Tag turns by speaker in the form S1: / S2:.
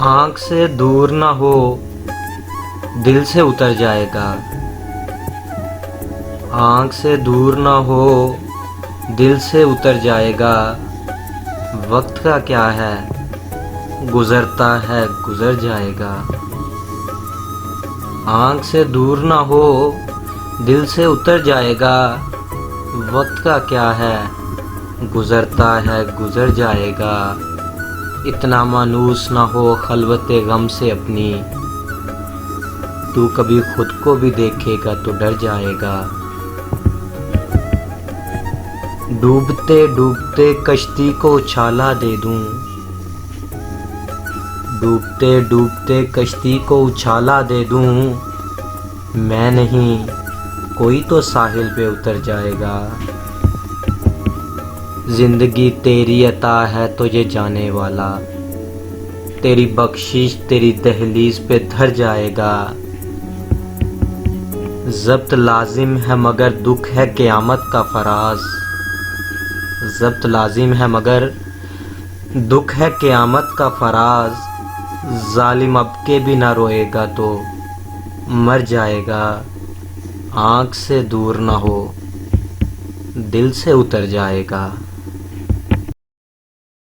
S1: आँख से दूर न हो, दिल से उतर जाएगा। आँख से दूर न हो, दिल से उतर जाएगा। वक्त का क्या है, गुज़रता है गुज़र जाएगा। आँख से दूर न हो, दिल से उतर जाएगा। वक्त का क्या है, गुज़रता है गुज़र जाएगा। इतना मायूस ना हो खलवते गम से अपनी, तू कभी खुद को भी देखेगा तो डर जाएगा। डूबते डूबते कश्ती को उछाला दे दूं, डूबते डूबते कश्ती को उछाला दे दूं। मैं नहीं, कोई तो साहिल पे उतर जाएगा। जिंदगी तेरी अता है तो ये जाने वाला, तेरी बख्शिश तेरी दहलीज पे धर जाएगा। ज़ब्त लाजिम है मगर दुख है क़यामत का फराज, ज़ब्त लाजिम है मगर दुख है क़यामत का फराज। ज़ालिम अब के भी ना रोएगा तो मर जाएगा। आँख से दूर ना हो, दिल से उतर जाएगा।